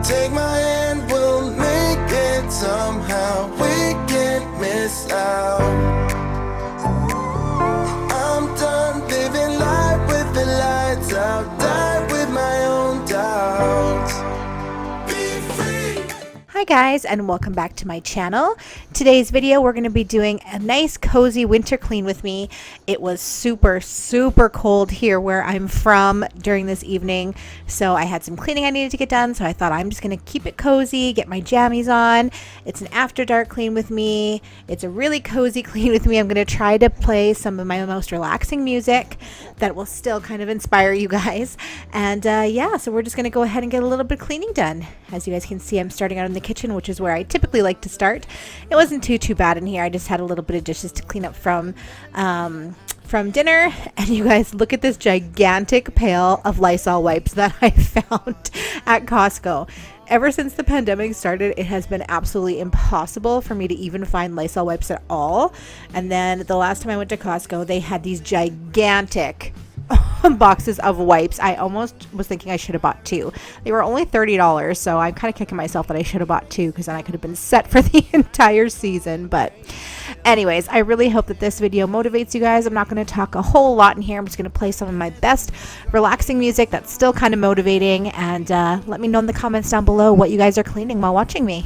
Take my hand, we'll make it somehow. We can't miss out. I'm done living life with the lights out. Die with my own doubts. Be free. Hi guys, and welcome back to my channel. Today's video we're going to be doing a nice cozy winter clean with me. It was super cold here where I'm from during this evening, so I had some cleaning I needed to get done, so I thought I'm just going to keep it cozy, get my jammies on. It's an after dark clean with me. It's a really cozy clean with me. I'm going to try to play some of my most relaxing music that will still kind of inspire you guys. And yeah, so we're just going to go ahead and get a little bit of cleaning done. As you guys can see, I'm starting out in the kitchen, which is where I typically like to start. It wasn't too bad in here. I just had a little bit of dishes to clean up from dinner. And you guys, look at this gigantic pail of Lysol wipes that I found at Costco. Ever since the pandemic started, it has been absolutely impossible for me to even find Lysol wipes at all. And then the last time I went to Costco, they had these gigantic boxes of wipes. I almost was thinking I should have bought two. They were only $30, so I'm kind of kicking myself that I should have bought two, because then I could have been set for the entire season. But anyways, I really hope that this video motivates you guys. I'm not going to talk a whole lot in here. I'm just going to play some of my best relaxing music that's still kind of motivating, and let me know in the comments down below what you guys are cleaning while watching me.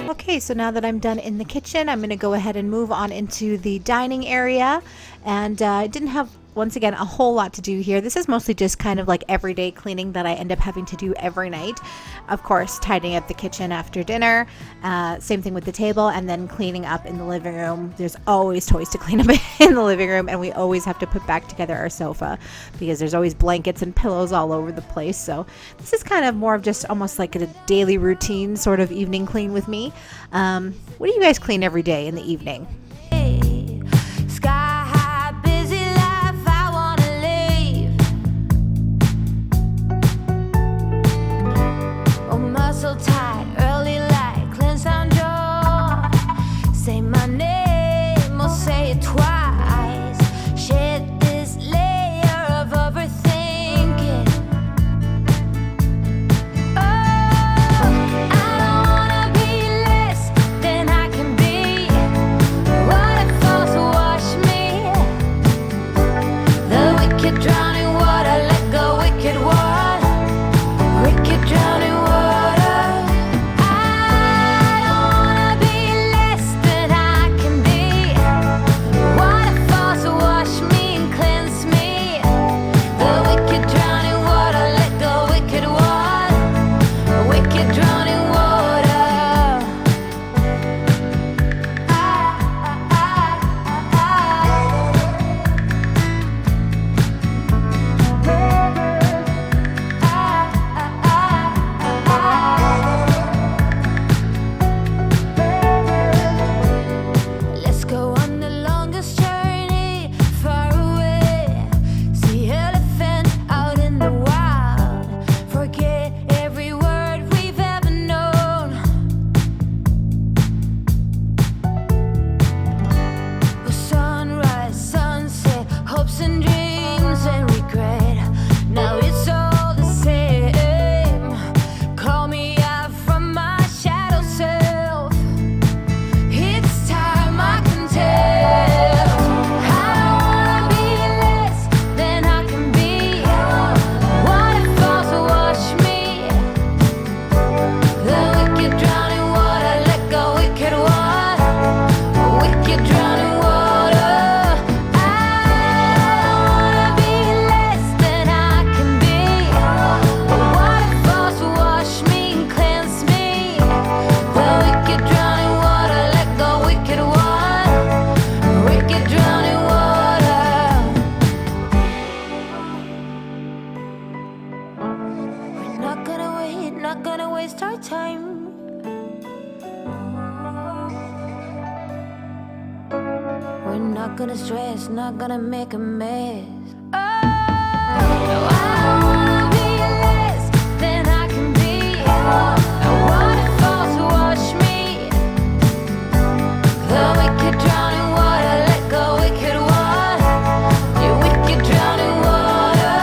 Okay, so now that I'm done in the kitchen, I'm going to go ahead and move on into the dining area. And I didn't have, once again, a whole lot to do here. This is mostly just kind of like everyday cleaning that I end up having to do every night. Of course, tidying up the kitchen after dinner, same thing with the table, and then cleaning up in the living room. There's always toys to clean up in the living room, and we always have to put back together our sofa because there's always blankets and pillows all over the place. So this is kind of more of just almost like a daily routine sort of evening clean with me. What do you guys clean every day in the evening? Tight, early light, cleanse down jaw. not gonna stress, not gonna make a mess. Oh, I don't wanna be less than I can be. A waterfall to wash me. The wicked drown in water, let go, wicked water. You wicked drown in water.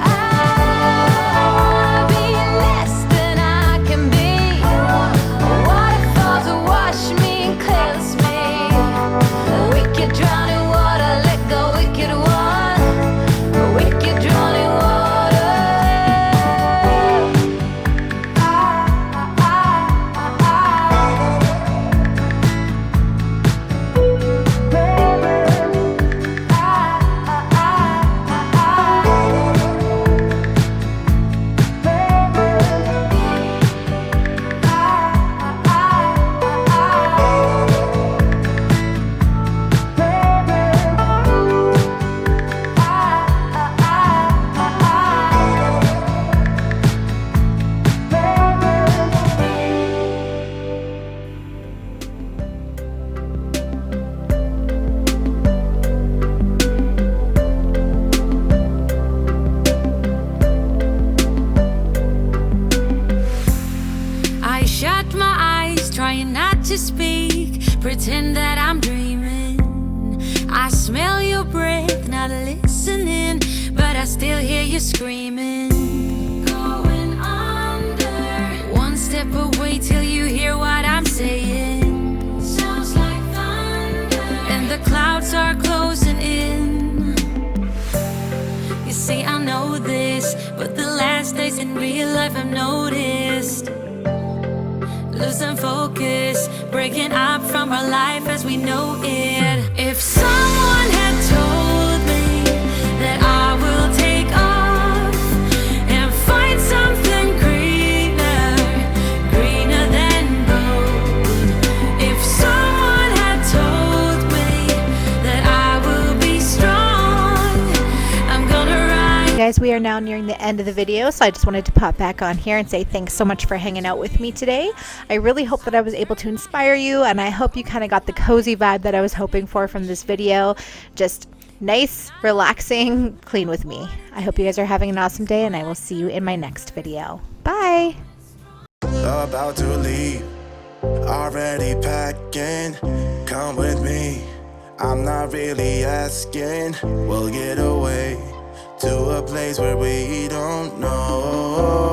I wanna be less than I can be. A waterfall to wash me and cleanse me. The wicked drown in water, let go, wicked water. The wicked drown in water. I shut my eyes, trying not to speak, pretend that I'm dreaming. I smell your breath, not listening, but I still hear you screaming. Going under, one step away till you hear what I'm saying. Sounds like thunder, and the clouds are closing in. You see, I know this, but the last days in real life I've noticed. Losing focus, breaking up from our life as we know it. If someone had told me that I will take off and find something greener, greener than gold. If someone had told me that I will be strong, I'm gonna rise. Guys, we are now nearing the end of the video, so I just wanted to pop back on here and say thanks so much for hanging out with me today. I really hope that I was able to inspire you, and I hope you kind of got the cozy vibe that I was hoping for from this video. Just nice, relaxing, clean with me. I hope you guys are having an awesome day, and I will see you in my next video. Bye! About to leave, already packing. Come with me, I'm not really asking. We'll get away to a place where we don't know.